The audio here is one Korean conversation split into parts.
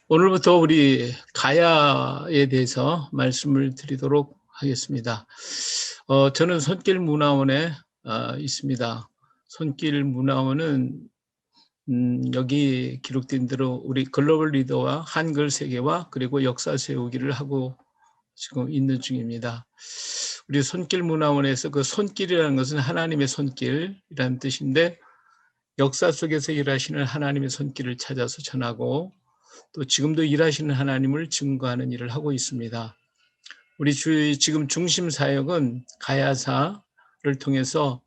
오늘부터 우리 가야에 대해서 말씀을 드리도록 하겠습니다. 저는 손길문화원에 있습니다. 손길문화원은 여기 기록된 대로 우리 글로벌 리더와 한글 세계와 그리고 역사 세우기를 하고 지금 있는 중입니다. 우리 손길문화원에서 그 손길이라는 것은 하나님의 손길이라는 뜻인데, 역사 속에서 일하시는 하나님의 손길을 찾아서 전하고 또 지금도 일하시는 하나님을 증거하는 일을 하고 있습니다. 우리 지금 중심 사역은 가야사를 통해서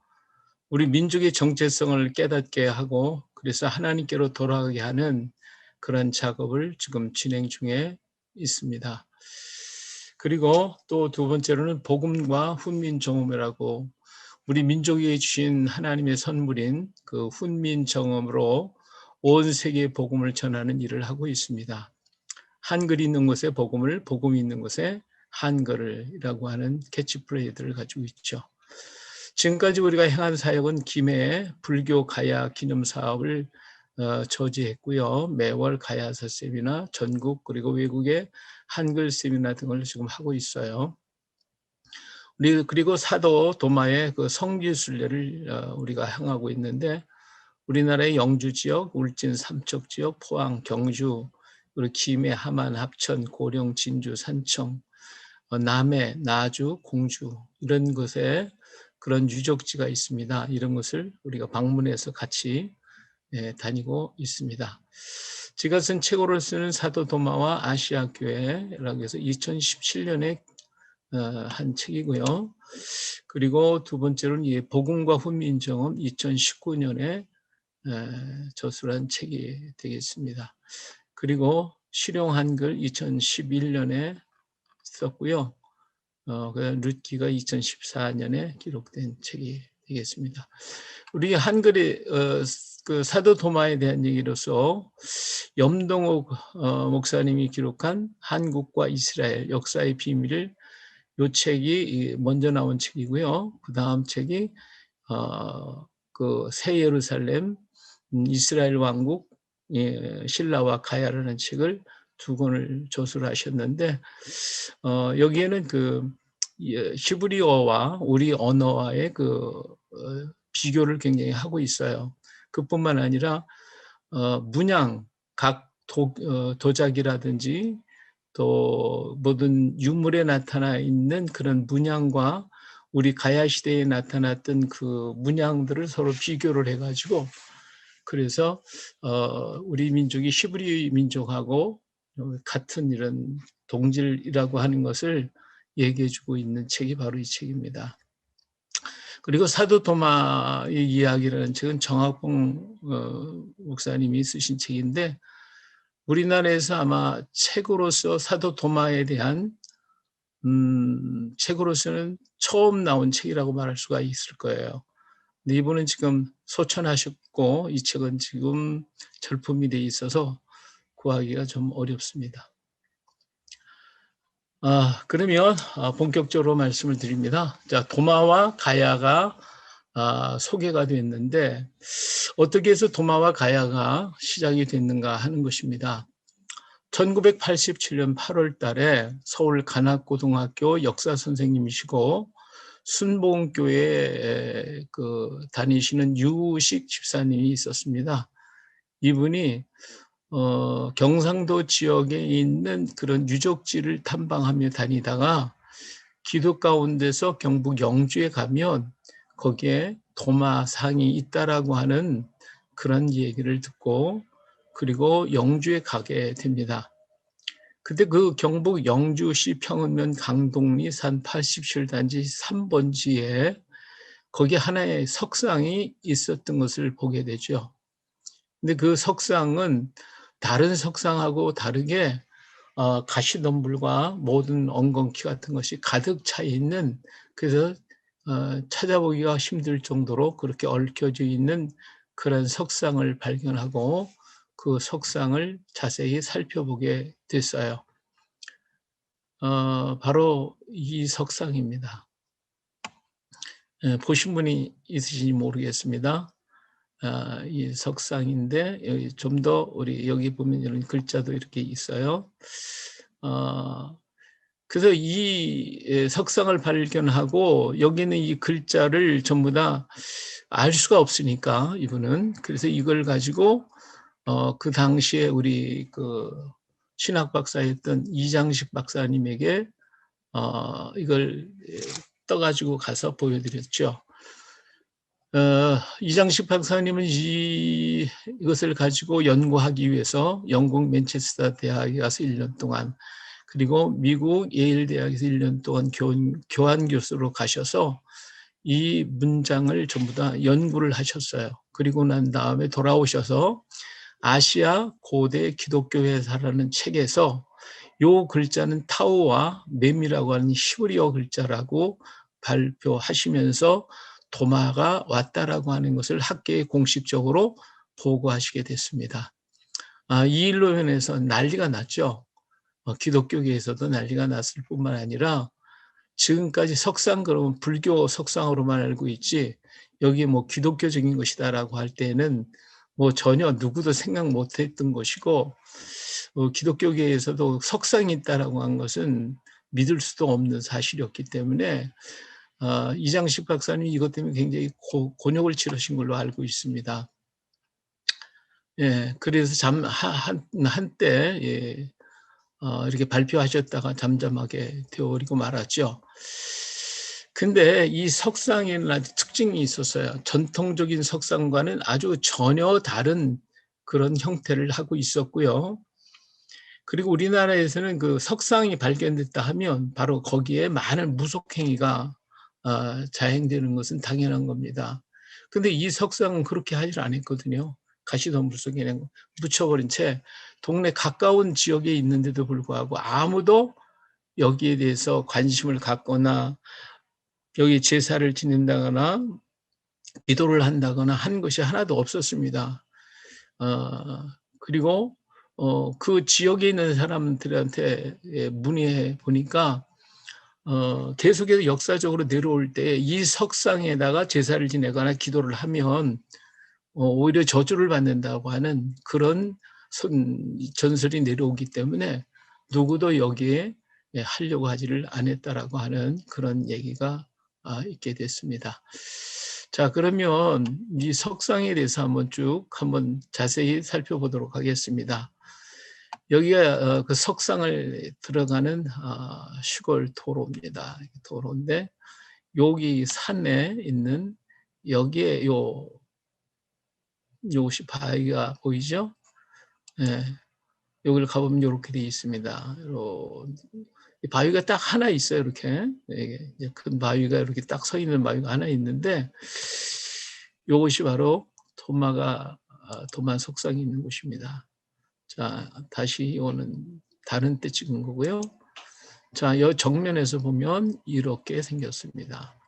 우리 민족의 정체성을 깨닫게 하고 그래서 하나님께로 돌아가게 하는 그런 작업을 지금 진행 중에 있습니다. 그리고 또 두 번째로는 복음과 훈민정음이라고 우리 민족에 주신 하나님의 선물인 그 훈민정음으로 온 세계에 복음을 전하는 일을 하고 있습니다. 한글이 있는 곳에 복음을, 복음이 있는 곳에 한글이라고 하는 캐치프레이즈를 가지고 있죠. 지금까지 우리가 행한 사역은 김해 불교 가야 기념 사업을 저지했고요. 매월 가야사 세미나, 전국 그리고 외국의 한글 세미나 등을 지금 하고 있어요. 그리고 사도 도마의 그 성지순례를 우리가 향하고 있는데, 우리나라의 영주 지역, 울진 삼척 지역, 포항, 경주, 그리고 김해, 함안, 합천, 고령, 진주, 산청, 남해, 나주, 공주 이런 곳에 그런 유적지가 있습니다. 이런 것을 우리가 방문해서 같이 다니고 있습니다. 제가 쓴 책으로 쓰는 사도 도마와 아시아 교회라고 해서 2017년에 한 책이고요. 그리고 두 번째로는 복음과 훈민정음 2019년에 저술한 책이 되겠습니다. 그리고 실용 한글 2011년에 썼고요. 룻기가 2014년에 기록된 책이 되겠습니다. 우리 한글의 그 사도 도마에 대한 얘기로서 염동욱 목사님이 기록한 한국과 이스라엘 역사의 비밀을, 이 책이 먼저 나온 책이고요. 그 다음 책이 그 새 예루살렘 이스라엘 왕국 신라와 가야라는 책을 두 권을 저술하셨는데, 여기에는 그 히브리어와 우리 언어와의 그 비교를 굉장히 하고 있어요. 그뿐만 아니라 문양, 각 도자기라든지 또 모든 유물에 나타나 있는 그런 문양과 우리 가야 시대에 나타났던 그 문양들을 서로 비교를 해가지고, 그래서 우리 민족이 히브리 민족하고 같은 이런 동질이라고 하는 것을 얘기해주고 있는 책이 바로 이 책입니다. 그리고 사도 도마의 이야기라는 책은 정학봉 목사님이 쓰신 책인데, 우리나라에서 아마 책으로서 사도 도마에 대한 책으로서는 처음 나온 책이라고 말할 수가 있을 거예요. 근데 이분은 지금 소천하셨고 이 책은 지금 절품이 돼 있어서 구하기가 좀 어렵습니다. 그러면 본격적으로 말씀을 드립니다. 자, 도마와 가야가 소개가 됐는데, 어떻게 해서 도마와 가야가 시작이 됐는가 하는 것입니다. 1987년 8월 달에 서울 관악고등학교 역사 선생님이시고 순복음교회에 다니시는 유식 집사님이 있었습니다. 이분이 경상도 지역에 있는 그런 유적지를 탐방하며 다니다가 기도 가운데서 경북 영주에 가면 거기에 도마상이 있다라고 하는 그런 얘기를 듣고, 그리고 영주에 가게 됩니다. 그때 그 경북 영주시 평은면 강동리 산 87단지 3번지에 거기 하나의 석상이 있었던 것을 보게 되죠. 근데 그 석상은 다른 석상하고 다르게 가시덤불과 모든 엉겅퀴 같은 것이 가득 차 있는, 그래서 찾아보기가 힘들 정도로 그렇게 얽혀져 있는 그런 석상을 발견하고 그 석상을 자세히 살펴보게 됐어요. 바로 이 석상입니다. 보신 분이 있으신지 모르겠습니다. 이 석상인데 여기 좀 더 우리 여기 보면 이런 글자도 이렇게 있어요. 어 그래서 이 석상을 발견하고 여기는 이 글자를 전부 다 알 수가 없으니까 이분은. 그래서 이걸 가지고 그 당시에 우리 그 신학 박사였던 이장식 박사님에게 이걸 떠 가지고 가서 보여드렸죠. 이장식 박사님은 이것을 가지고 연구하기 위해서 영국 맨체스터 대학에 가서 1년 동안, 그리고 미국 예일 대학에서 1년 동안 교환 교수로 가셔서 이 문장을 전부 다 연구를 하셨어요. 그리고 난 다음에 돌아오셔서 아시아 고대 기독교 회사라는 책에서 요 글자는 타우와 mem이라고 하는 히브리어 글자라고 발표하시면서 도마가 왔다라고 하는 것을 학계에 공식적으로 보고하시게 됐습니다. 이 일로 인해서 난리가 났죠. 기독교계에서도 난리가 났을 뿐만 아니라 지금까지 석상 그러면 불교 석상으로만 알고 있지 여기에 뭐 기독교적인 것이다라고 할 때는 뭐 전혀 누구도 생각 못했던 것이고, 기독교계에서도 석상이 있다라고 한 것은 믿을 수도 없는 사실이었기 때문에 이장식 박사님 이것 때문에 굉장히 곤욕을 치르신 걸로 알고 있습니다. 예, 그래서 한때 예, 이렇게 발표하셨다가 잠잠하게 되어버리고 말았죠. 근데 이 석상에는 아주 특징이 있었어요. 전통적인 석상과는 아주 전혀 다른 그런 형태를 하고 있었고요. 그리고 우리나라에서는 그 석상이 발견됐다 하면 바로 거기에 많은 무속행위가 자행되는 것은 당연한 겁니다. 근데 이 석상은 그렇게 하질 않았거든요. 가시덤불 속에 그냥 묻혀버린 채 동네 가까운 지역에 있는데도 불구하고 아무도 여기에 대해서 관심을 갖거나 여기 제사를 지낸다거나 기도를 한다거나 한 것이 하나도 없었습니다. 그리고 그 지역에 있는 사람들한테 문의해 보니까 계속해서 역사적으로 내려올 때 이 석상에다가 제사를 지내거나 기도를 하면 오히려 저주를 받는다고 하는 그런 전설이 내려오기 때문에 누구도 여기에 하려고 하지를 않았다라고 하는 그런 얘기가 있게 됐습니다. 자, 그러면 이 석상에 대해서 한번 자세히 살펴보도록 하겠습니다. 여기가 그 석상을 들어가는 시골 도로입니다. 도로인데 여기 산에 있는 여기에 요것이 바위가 보이죠? 예. 여기를 가보면 이렇게 되어 있습니다. 바위가 딱 하나 있어요. 이렇게 큰 바위가 이렇게 딱 서 있는 바위가 하나 있는데 이것이 바로 도마 석상이 있는 곳입니다. 자, 다시 이거는 다른 때 찍은 거고요. 자, 이 정면에서 보면 이렇게 생겼습니다.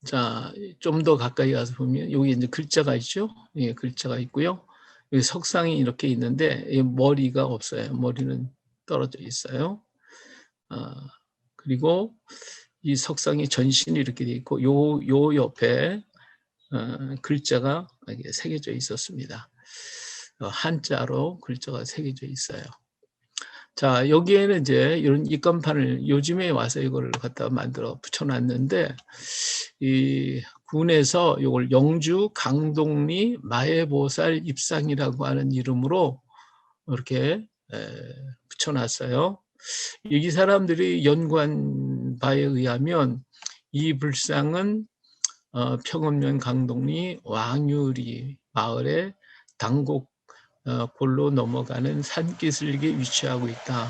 자, 좀 더 가까이 가서 보면 여기 이제 글자가 있죠. 예, 글자가 있고요. 여기 석상이 이렇게 있는데 머리가 없어요. 머리는 떨어져 있어요. 그리고 이 석상이 전신이 이렇게 돼 있고 요 옆에 글자가 이렇게 새겨져 있었습니다. 한자로 글자가 새겨져 있어요. 자, 여기에는 이제 이런 입간판을 요즘에 와서 이걸 갖다 만들어 붙여놨는데 이 군에서 이걸 영주 강동리 마해보살 입상이라고 하는 이름으로 이렇게 붙여놨어요. 이 사람들이 연구한 바에 의하면 이 불상은 평음면 강동리 왕유리 마을에 당곡 골로 넘어가는 산기슭에 위치하고 있다.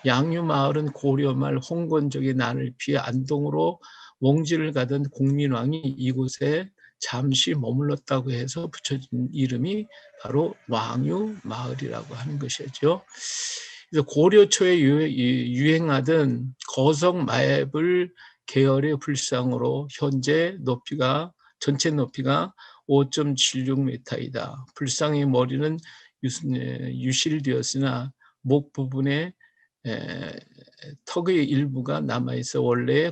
양유마을은 고려말 홍건적의 난을 피해 안동으로 몽지를 가던 공민왕이 이곳에 잠시 머물렀다고 해서 붙여진 이름이 바로 왕유마을이라고 하는 것이죠. 그래서 고려 초에 유행하던 거성 마애불 계열의 불상으로 현재 전체 높이가 5.76m이다. 불상의 머리는 유실되었으나 목 부분에 턱의 일부가 남아있어 원래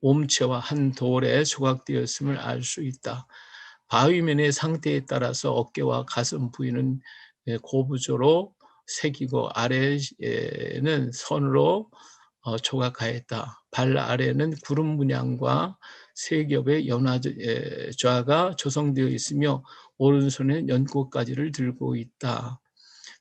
옴체와 한 돌에 조각되었음을 알 수 있다. 바위면의 상태에 따라서 어깨와 가슴 부위는 고부조로 새기고 아래에는 선으로 조각하였다. 발 아래는 구름 문양과 세 겹의 연화좌가 조성되어 있으며 오른손에는 연꽃가지를 들고 있다.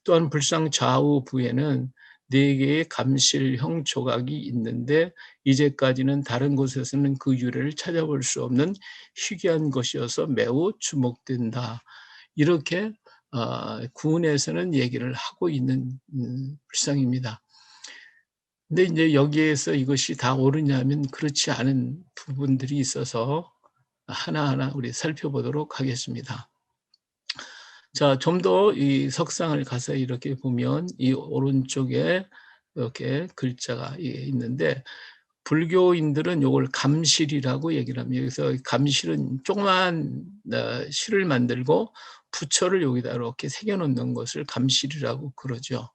또한 불상 좌우 부에는 네 개의 감실형 조각이 있는데 이제까지는 다른 곳에서는 그 유래를 찾아볼 수 없는 희귀한 것이어서 매우 주목된다. 이렇게 구운에서는 얘기를 하고 있는 불상입니다. 근데 이제 여기에서 이것이 다 옳으냐면 그렇지 않은 부분들이 있어서 하나하나 우리 살펴보도록 하겠습니다. 자, 좀 더 이 석상을 가서 이렇게 보면 이 오른쪽에 이렇게 글자가 있는데 불교인들은 요걸 감실이라고 얘기를 합니다. 여기서 감실은 조그만 실을 만들고 부처를 여기다 이렇게 새겨 놓는 것을 감실이라고 그러죠.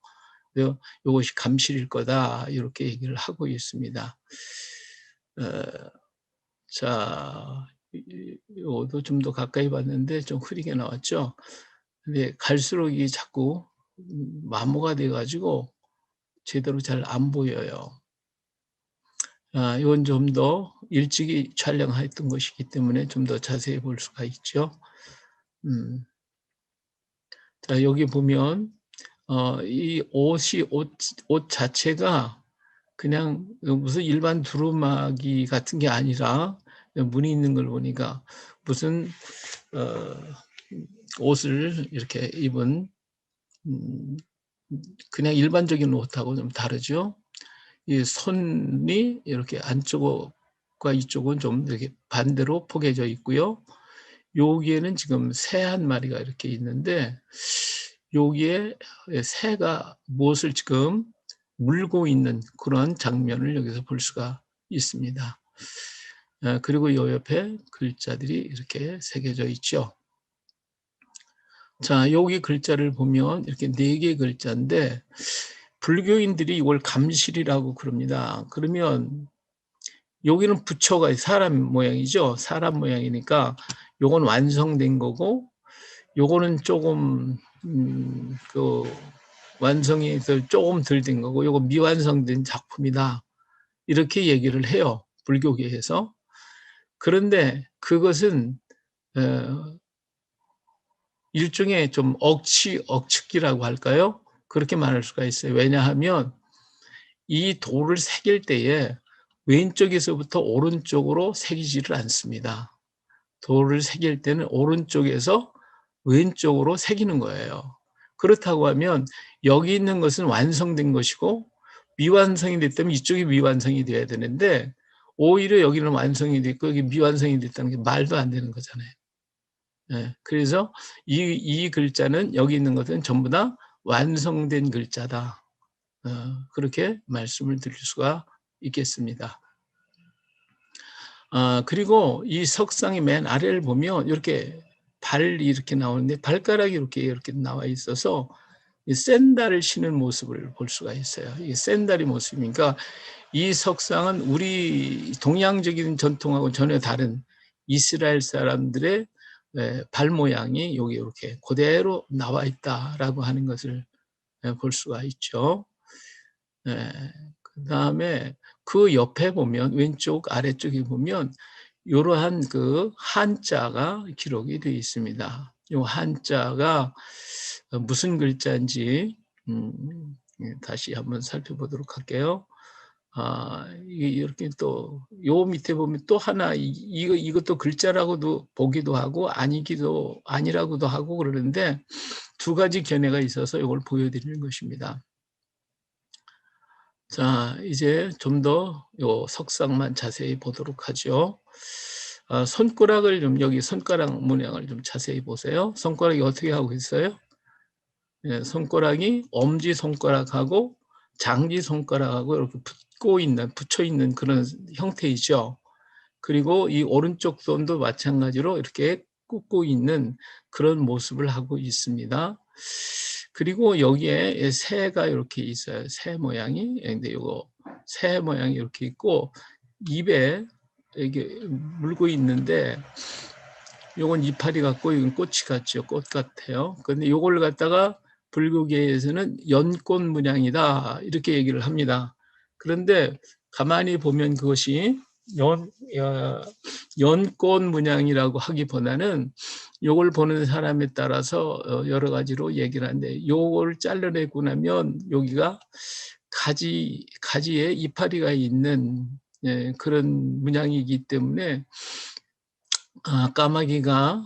요것이 감실일 거다 이렇게 얘기를 하고 있습니다. 자, 요것도 좀 더 가까이 봤는데 좀 흐리게 나왔죠. 근데 갈수록 이게 자꾸 마모가 돼 가지고 제대로 잘 안 보여요. 이건 좀 더 일찍이 촬영했던 것이기 때문에 좀 더 자세히 볼 수가 있죠. 음. 자, 여기 보면 이 옷 자체가 그냥 무슨 일반 두루마기 같은 게 아니라 무늬 있는 걸 보니까 무슨 옷을 이렇게 입은 그냥 일반적인 옷하고 좀 다르죠. 이 손이 이렇게 안쪽과 이쪽은 좀 이렇게 반대로 포개져 있고요. 여기에는 지금 새 한 마리가 이렇게 있는데 여기에 새가 무엇을 지금 물고 있는 그런 장면을 여기서 볼 수가 있습니다. 그리고 요 옆에 글자들이 이렇게 새겨져 있죠. 자, 여기 글자를 보면 이렇게 4개의 글자인데 불교인들이 이걸 감실이라고 그럽니다. 그러면 여기는 부처가 사람 모양이죠. 사람 모양이니까 요건 완성된 거고 요거는 조금 그 완성이 조금 덜 된 거고 요거 미완성된 작품이다. 이렇게 얘기를 해요. 불교계에서. 그런데 그것은 일종의 좀 억측기라고 할까요? 그렇게 말할 수가 있어요. 왜냐하면 이 돌을 새길 때에 왼쪽에서부터 오른쪽으로 새기지를 않습니다. 돌을 새길 때는 오른쪽에서 왼쪽으로 새기는 거예요. 그렇다고 하면 여기 있는 것은 완성된 것이고 미완성이 됐다면 이쪽이 미완성이 돼야 되는데 오히려 여기는 완성이 됐고 여기 미완성이 됐다는 게 말도 안 되는 거잖아요. 예, 그래서 이 글자는 여기 있는 것은 전부 다 완성된 글자다. 그렇게 말씀을 드릴 수가 있겠습니다. 그리고 이 석상의 맨 아래를 보면 이렇게 발이 이렇게 나오는데 발가락이 이렇게 나와 있어서 이 샌들을 신은 모습을 볼 수가 있어요. 이 샌들의 모습이니까 이 석상은 우리 동양적인 전통하고 전혀 다른 이스라엘 사람들의 발 모양이 여기 이렇게 그대로 나와 있다라고 하는 것을 볼 수가 있죠. 그다음에 그 옆에 보면 왼쪽 아래쪽에 보면 이러한 그 한자가 기록이 되어 있습니다. 이 한자가 무슨 글자인지 다시 한번 살펴보도록 할게요. 이게 이렇게 또 요 밑에 보면 또 하나 이것도 글자라고도 보기도 하고 아니라고도 하고 그러는데 두 가지 견해가 있어서 이걸 보여드리는 것입니다. 자, 이제 좀 더 요 석상만 자세히 보도록 하죠. 손가락을 좀 여기 손가락 모양을 좀 자세히 보세요. 손가락이 어떻게 하고 있어요? 예, 손가락이 엄지 손가락하고 장지 손가락하고 이렇게 붙여 있는 그런 형태이죠. 그리고 이 오른쪽 손도 마찬가지로 이렇게 꽂고 있는 그런 모습을 하고 있습니다. 그리고 여기에 새가 이렇게 있어요. 새 모양이. 근데 요거 새 모양이 이렇게 있고 입에 이게 물고 있는데 요건 이파리 같고 이건 꽃이 같죠. 꽃 같아요. 근데 요걸 갖다가 불교계에서는 연꽃 문양이다 이렇게 얘기를 합니다. 그런데 가만히 보면 그것이 연꽃 문양이라고 하기보다는 요걸 보는 사람에 따라서 여러 가지로 얘기를 하는데 요걸 잘라내고 나면 여기가 가지에 이파리가 있는 그런 문양이기 때문에 까마귀가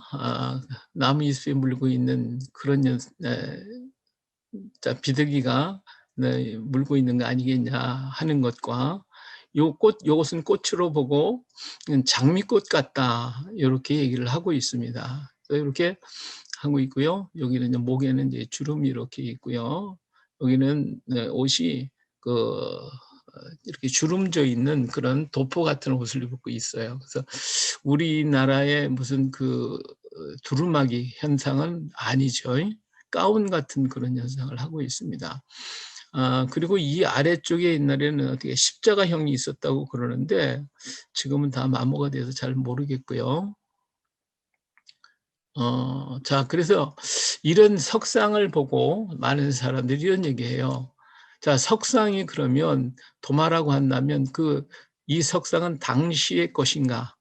나무 잎에 물고 있는 그런 비둘기가 물고 있는 거 아니겠냐 하는 것과 요것은 꽃으로 보고 장미꽃 같다 이렇게 얘기를 하고 있습니다. 이렇게 하고 있고요. 여기는 목에는 이제 주름이 이렇게 있고요. 여기는 옷이 이렇게 주름져 있는 그런 도포 같은 옷을 입고 있어요. 그래서 우리나라의 무슨 두루마기 현상은 아니죠. 가운 같은 그런 현상을 하고 있습니다. 그리고 이 아래쪽에 옛날에는 어떻게 십자가형이 있었다고 그러는데 지금은 다 마모가 돼서 잘 모르겠고요. 자, 그래서 이런 석상을 보고 많은 사람들이 이런 얘기해요. 자, 석상이 그러면 도마라고 한다면 이 석상은 당시의 것인가?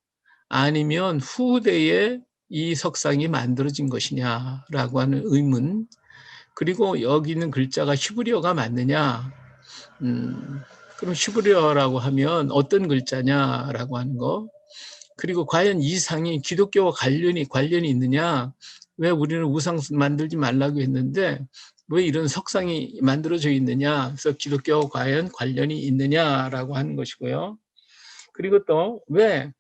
아니면 후대에 이 석상이 만들어진 것이냐라고 하는 의문. 그리고 여기 있는 글자가 히브리어가 맞느냐? 그럼 히브리어라고 하면 어떤 글자냐라고 하는 거. 그리고 과연 이 상이 기독교와 관련이 있느냐? 왜 우리는 우상 만들지 말라고 했는데 왜 이런 석상이 만들어져 있느냐? 그래서 기독교와 과연 관련이 있느냐라고 하는 것이고요. 그리고 또 왜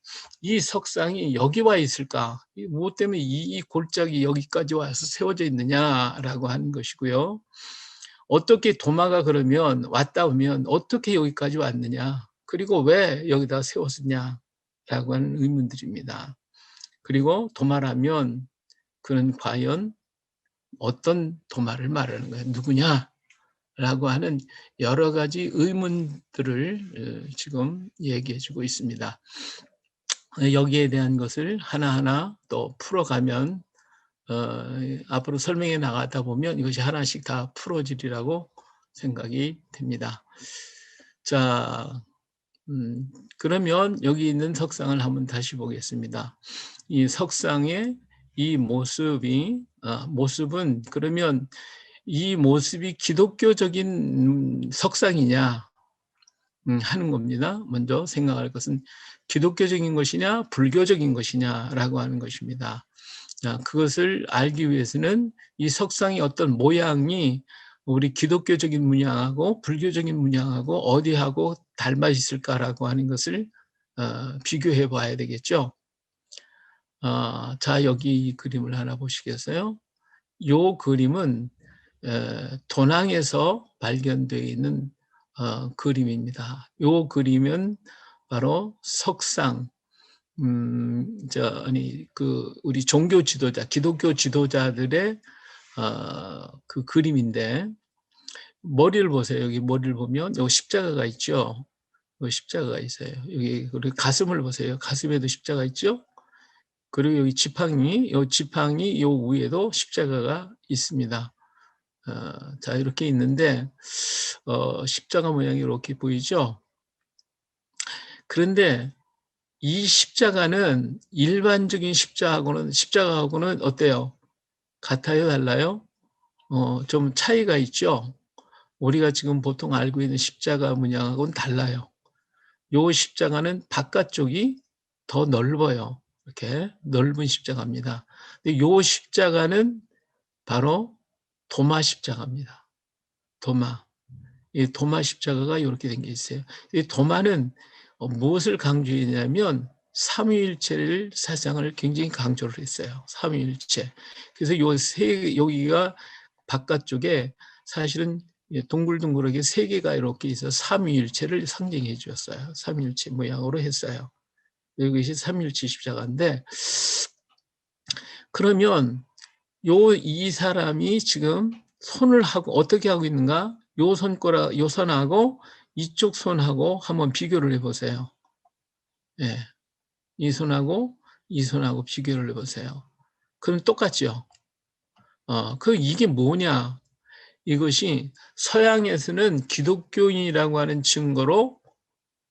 이 석상이 여기 와 있을까? 무엇 때문에 이 골짜기 여기까지 와서 세워져 있느냐라고 하는 것이고요. 어떻게 도마가 그러면 왔다 오면 어떻게 여기까지 왔느냐? 그리고 왜 여기다 세웠느냐라고 하는 의문들입니다. 그리고 도마라면 그는 과연 어떤 도마를 말하는 거야? 누구냐? 라고 하는 여러 가지 의문들을 지금 얘기해 주고 있습니다. 여기에 대한 것을 하나하나 또 풀어가면 앞으로 설명해 나가다 보면 이것이 하나씩 다 풀어지리라고 생각이 됩니다. 자, 그러면 여기 있는 석상을 한번 다시 보겠습니다. 이 석상의 이 모습은 그러면 이 모습이 기독교적인 석상이냐 하는 겁니다. 먼저 생각할 것은 기독교적인 것이냐 불교적인 것이냐라고 하는 것입니다. 그것을 알기 위해서는 이 석상의 어떤 모양이 우리 기독교적인 문양하고 불교적인 문양하고 어디하고 닮아 있을까라고 하는 것을 비교해 봐야 되겠죠. 자, 여기 이 그림을 하나 보시겠어요? 이 그림은 도낭에서 발견되어 있는 그림입니다. 이 그림은 바로 석상, 우리 종교 지도자, 기독교 지도자들의 그 그림인데, 머리를 보세요. 여기 머리를 보면 여기 십자가가 있죠. 여기 십자가가 있어요. 여기 그리고 가슴을 보세요. 가슴에도 십자가 있죠. 그리고 여기 지팡이 요 위에도 십자가가 있습니다. 자, 이렇게 있는데 십자가 모양이 이렇게 보이죠. 그런데 이 십자가는 일반적인 십자가하고는 어때요? 같아요? 달라요? 좀 차이가 있죠. 우리가 지금 보통 알고 있는 십자가 문양하고는 달라요. 요 십자가는 바깥쪽이 더 넓어요. 이렇게 넓은 십자가입니다. 근데 요 십자가는 바로 도마 십자가입니다. 도마. 이 도마 십자가가 이렇게 된 게 있어요. 이 도마는 무엇을 강조했냐면 삼위일체를 사상을 굉장히 강조를 했어요. 삼위일체. 그래서 여기가 바깥쪽에 사실은 동글동글하게 세 개가 이렇게 있어 삼위일체를 상징해 주었어요. 삼위일체 모양으로 했어요. 이것이 삼위일체 십자가인데, 그러면 이 사람이 지금 손을 하고 어떻게 하고 있는가? 요 손하고 이쪽 손하고 한번 비교를 해보세요. 예. 이 손하고 이 손하고 비교를 해 보세요. 그럼 똑같죠. 이게 뭐냐? 이것이 서양에서는 기독교인이라고 하는 증거로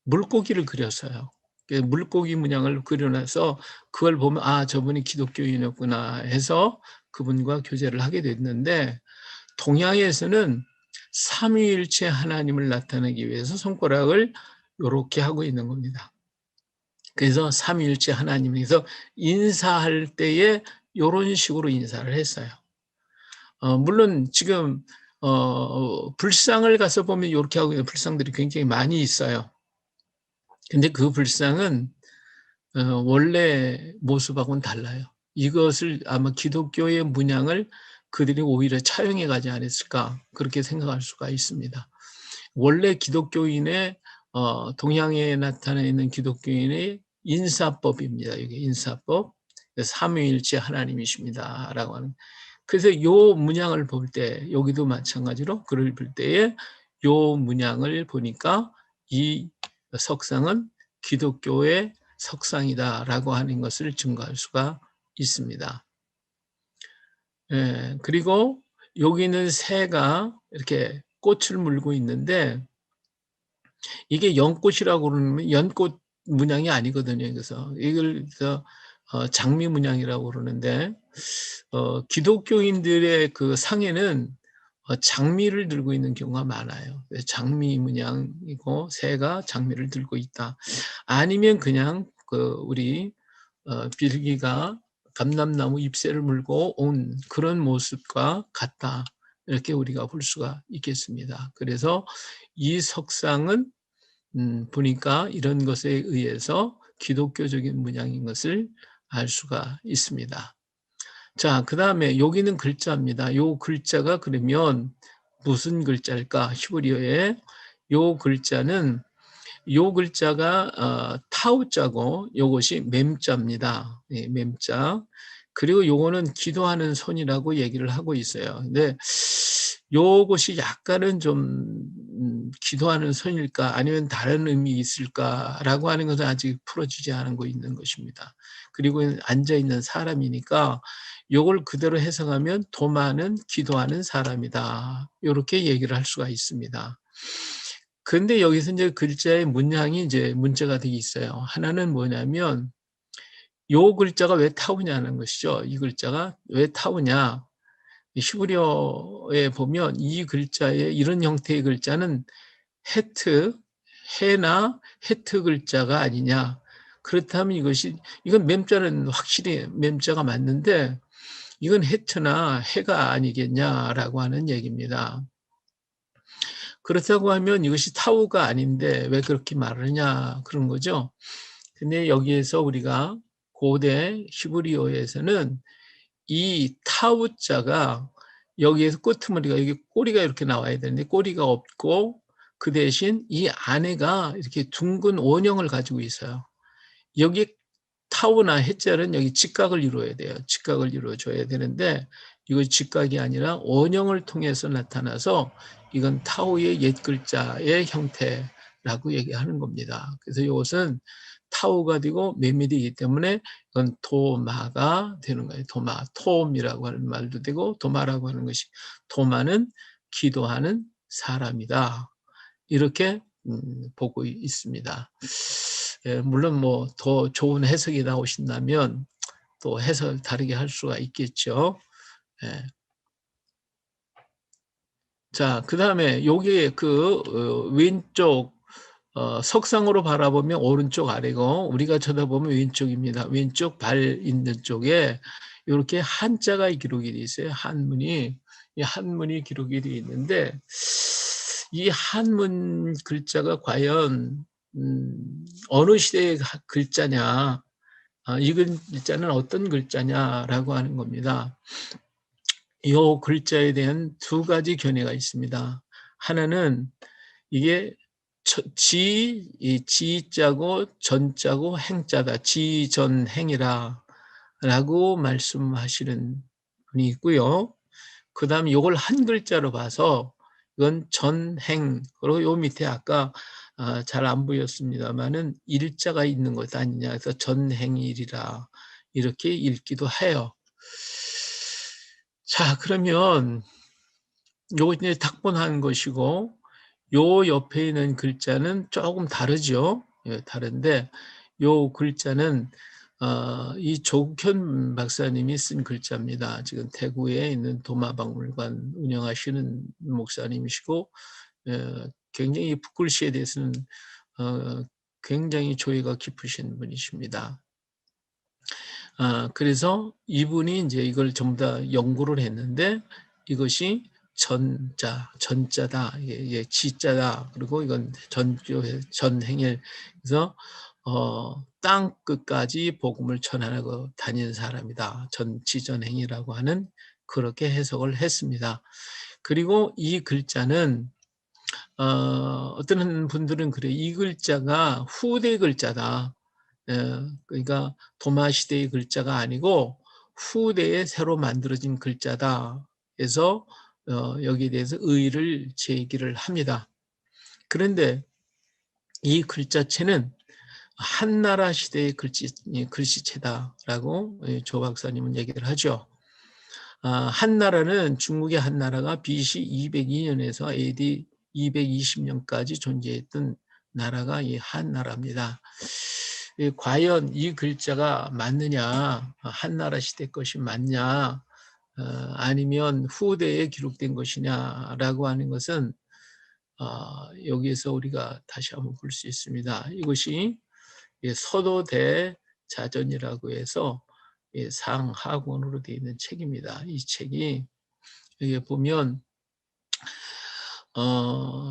물고기를 그렸어요. 물고기 문양을 그려 놔서 그걸 보면 '아 저분이 기독교인이었구나.' 해서 그분과 교제를 하게 됐는데, 동양에서는 삼위일체 하나님을 나타내기 위해서 손가락을 요렇게 하고 있는 겁니다. 그래서 삼위일체 하나님에서 인사할 때에 요런 식으로 인사를 했어요. 물론 지금 불상을 가서 보면 요렇게 하고 있는 불상들이 굉장히 많이 있어요. 근데 그 불상은 원래 모습하고는 달라요. 이것을 아마 기독교의 문양을 그들이 오히려 차용해 가지 않았을까, 그렇게 생각할 수가 있습니다. 원래 기독교인의 동양에 나타나 있는 기독교인의 인사법입니다. 이게 인사법. 삼위일체 하나님이십니다라고 하는. 그래서 요 문양을 볼 때, 여기도 마찬가지로 글을 볼 때에 요 문양을 보니까 이 석상은 기독교의 석상이다라고 하는 것을 증거할 수가 있습니다. 예, 그리고 여기는 새가 이렇게 꽃을 물고 있는데, 이게 연꽃이라고 그러면 연꽃 문양이 아니거든요. 그래서 이걸 장미 문양이라고 그러는데, 기독교인들의 그 상에는 장미를 들고 있는 경우가 많아요. 장미 문양이고 새가 장미를 들고 있다. 아니면 그냥 우리 비둘기가 감람나무 잎새를 물고 온 그런 모습과 같다. 이렇게 우리가 볼 수가 있겠습니다. 그래서 이 석상은 보니까 이런 것에 의해서 기독교적인 문양인 것을 알 수가 있습니다. 자, 그다음에 여기는 글자입니다. 요 글자가 그러면 무슨 글자일까? 히브리어에 요 글자는, 요 글자가 타우자고 요것이 맴자입니다. 예, 맴자. 그리고 요거는 기도하는 손이라고 얘기를 하고 있어요. 근데 요것이 약간은 좀 기도하는 손일까 아니면 다른 의미 있을까라고 하는 것은 아직 풀어지지 않고 있는 것입니다. 그리고 앉아 있는 사람이니까 요걸 그대로 해석하면 도마는 기도하는 사람이다, 요렇게 얘기를 할 수가 있습니다. 근데 여기서 이제 글자의 문양이 이제 문제가 되게 있어요. 하나는 뭐냐면 요 글자가 왜 타우냐는 것이죠. 이 글자가 왜 타우냐? 히브리어에 보면 이 글자의 이런 형태의 글자는 헤트, 해나 헤트 글자가 아니냐. 그렇다면 이건 맴자는 확실히 맴자가 맞는데 이건 헤트나 해가 아니겠냐라고 하는 얘기입니다. 그렇다고 하면 이것이 타우가 아닌데 왜 그렇게 말하느냐, 그런 거죠. 근데 여기에서 우리가 고대 히브리어에서는 이 타우자가 여기에서 끄트머리가, 여기 꼬리가 이렇게 나와야 되는데 꼬리가 없고 그 대신 이 안에가 이렇게 둥근 원형을 가지고 있어요. 여기 타우나 해자는 여기 직각을 이루어야 돼요. 직각을 이루어줘야 되는데 이거 직각이 아니라 원형을 통해서 나타나서 이건 타우의 옛 글자의 형태라고 얘기하는 겁니다. 그래서 이것은 타우가 되고 맴이 되기 때문에 이건 도마가 되는 거예요. 도마, 톰이라고 하는 말도 되고 도마라고 하는 것이, 도마는 기도하는 사람이다, 이렇게 보고 있습니다. 예, 물론 뭐 더 좋은 해석이 나오신다면 또 해석을 다르게 할 수가 있겠죠. 예. 자, 그다음에 요게 왼쪽 석상으로 바라보면 오른쪽 아래고 우리가 쳐다보면 왼쪽입니다. 왼쪽 발 있는 쪽에 요렇게 한자가 기록이 돼 있어요. 한문이. 이 한문이 기록이 돼 있는데 이 한문 글자가 과연 어느 시대의 글자냐, 이 글자는 어떤 글자냐라고 하는 겁니다. 이 글자에 대한 두 가지 견해가 있습니다. 하나는 이게 이 지자고 전자고 행자다, 지전행이라 라고 말씀하시는 분이 있고요. 그 다음에 이걸 한 글자로 봐서 이건 전행. 그리고 요 밑에 아까 잘 안 보였습니다마는 일자가 있는 것 아니냐. 그래서 전행일이라 이렇게 읽기도 해요. 자, 그러면 요거 이제 탁본한 것이고, 요 옆에 있는 글자는 조금 다르죠. 예, 다른데 요 글자는 이 조국현 박사님이 쓴 글자입니다. 지금 대구에 있는 도마박물관 운영하시는 목사님이시고, 굉장히 붓글씨에 대해서는 굉장히 조예가 깊으신 분이십니다. 그래서 이분이 이제 이걸 전부 다 연구를 했는데, 이것이 전자다, 이게 지자다. 그리고 이건 전행일. 그래서 땅 끝까지 복음을 전하고 다닌 사람이다. 지전행이라고 하는 그렇게 해석을 했습니다. 그리고 이 글자는 어떤 분들은 그래, 이 글자가 후대 글자다. 그러니까 도마 시대의 글자가 아니고 후대에 새로 만들어진 글자다. 해서 여기에 대해서 의의를 제기를 합니다. 그런데 이 글자체는 한나라 시대의 글씨체다라고 조 박사님은 얘기를 하죠. 한나라는 중국의 한나라가 BC 202년에서 AD 220년까지 존재했던 나라가 이 한나라입니다. 과연 이 글자가 맞느냐, 한나라 시대 것이 맞냐, 아니면 후대에 기록된 것이냐라고 하는 것은 여기에서 우리가 다시 한번 볼 수 있습니다. 이것이 서도대 자전이라고 해서 상하권으로 되어 있는 책입니다. 이 책이 여기 보면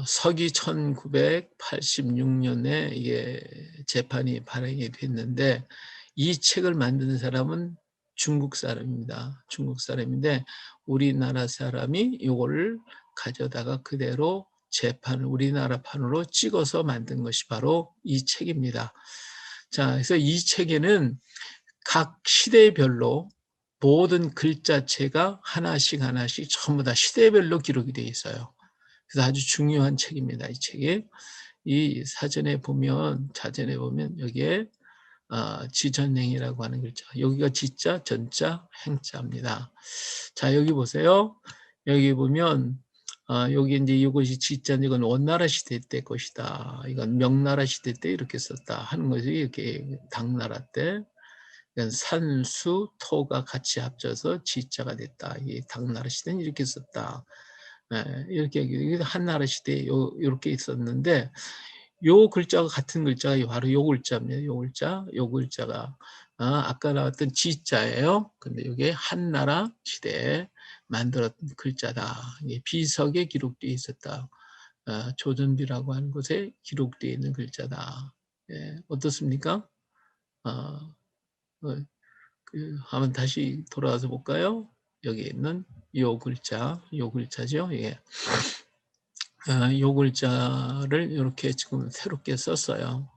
서기 1986년에 이게 재판이 발행이 됐는데, 이 책을 만든 사람은 중국 사람입니다. 중국 사람인데 우리나라 사람이 이거를 가져다가 그대로 재판을 우리나라판으로 찍어서 만든 것이 바로 이 책입니다. 자, 그래서 이 책에는 각 시대별로 모든 글자체가 하나씩 전부 다 시대별로 기록이 되어 있어요. 그래서 아주 중요한 책입니다. 이 책이. 이 사전에 보면, 자전에 보면 여기에 지전행이라고 하는 글자. 여기가 지자, 전자, 행자입니다. 자, 여기 보세요. 여기 보면 여기 이제 이것이 지자는 이건 원나라 시대 때 것이다. 이건 명나라 시대 때 이렇게 썼다 하는 것이 이렇게 당나라 때. 산수, 토가 같이 합쳐서 지자가 됐다. 이 당나라 시대는 이렇게 썼다. 이렇게 한나라 시대에 이렇게 있었는데, 요 글자가 같은 글자가 바로 요 글자입니다. 요 글자가 아까 나왔던 지자예요. 근데 이게 한나라 시대에 만들었던 글자다. 이게 비석에 기록되어 있었다. 조전비라고 하는 곳에 기록되어 있는 글자다. 어떻습니까? 한번 다시 돌아와서 볼까요? 여기 있는 요 글자죠. 예. 요 글자를 이렇게 지금 새롭게 썼어요.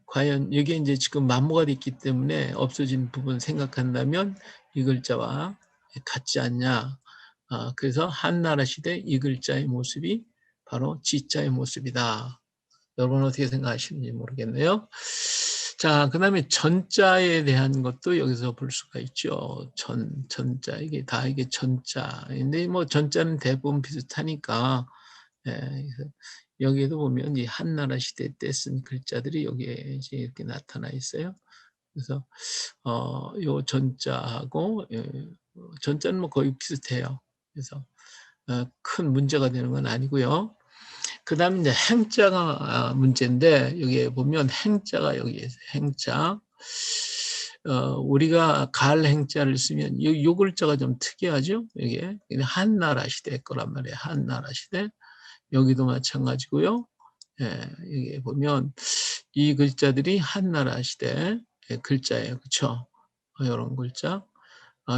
과연 이게 이제 지금 만모가 됐기 때문에 없어진 부분 생각한다면 이 글자와 같지 않냐. 그래서 한나라 시대 이 글자의 모습이 바로 지자의 모습이다. 여러분 어떻게 생각하시는지 모르겠네요. 자, 그 다음에 전자에 대한 것도 여기서 볼 수가 있죠. 전자, 이게 전자인데, 뭐, 전자는 대부분 비슷하니까, 그래서 여기에도 보면 이 한나라 시대 때 쓴 글자들이 여기에 이제 이렇게 나타나 있어요. 그래서, 요 전자하고, 전자는 뭐 거의 비슷해요. 그래서, 큰 문제가 되는 건 아니고요. 그 다음에 이제 행자가 문제인데, 여기에 보면 행자가 여기 있어요. 행자. 우리가 갈 행자를 쓰면 요 글자가 좀 특이하죠? 이게 한나라 시대 거란 말이에요. 한나라 시대. 여기도 마찬가지고요. 여기 보면 이 글자들이 한나라 시대 글자예요. 그렇죠? 이런 글자.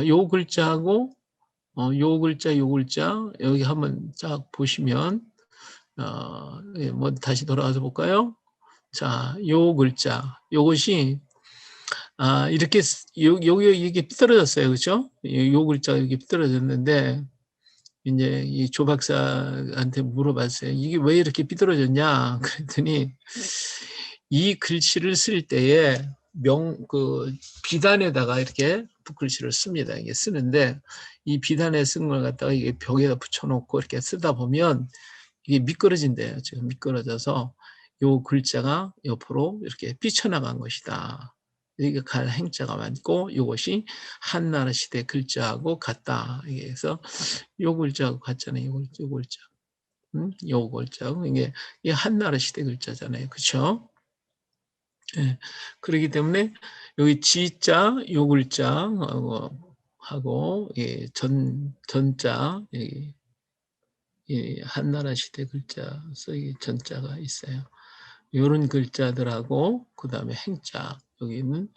요 글자하고 요 글자 여기 한번 쫙 보시면 뭐 다시 돌아가서 볼까요? 자, 요 글자, 요것이 이렇게 여기 이게 삐뚤어졌어요, 그렇죠? 요 글자가 이렇게 삐뚤어졌는데 이제 이 조 박사한테 물어봤어요. "이게 왜 이렇게 삐뚤어졌냐?" 그랬더니 이 글씨를 쓸 때에 비단에다가 이렇게 붓글씨를 씁니다. 이게 쓰는데 이 비단에 쓴 걸 갖다가 이게 벽에다 붙여 놓고 이렇게 쓰다 보면 이게 미끄러진대요. 지금 미끄러져서 요 글자가 옆으로 이렇게 삐쳐나간 것이다. 이게 갈 행자가 맞고 요것이 한나라 시대 글자하고 같다. 이게 그래서 요 글자하고 같잖아요. 요 글자. 요 글자. 이게 한나라 시대 글자잖아요. 그쵸? 예. 그러기 때문에 여기 지자 요 글자 하고 예, 전자 이 한나라 시대 글자 이 전자가 있어요. 요런 글자들하고 그다음에 행자 여기는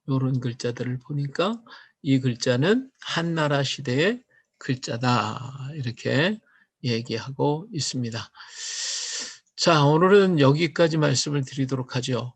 요런 글자들을 보니까 이 글자는 한나라 시대의 글자다. 이렇게 얘기하고 있습니다. 자, 오늘은 여기까지 말씀을 드리도록 하죠.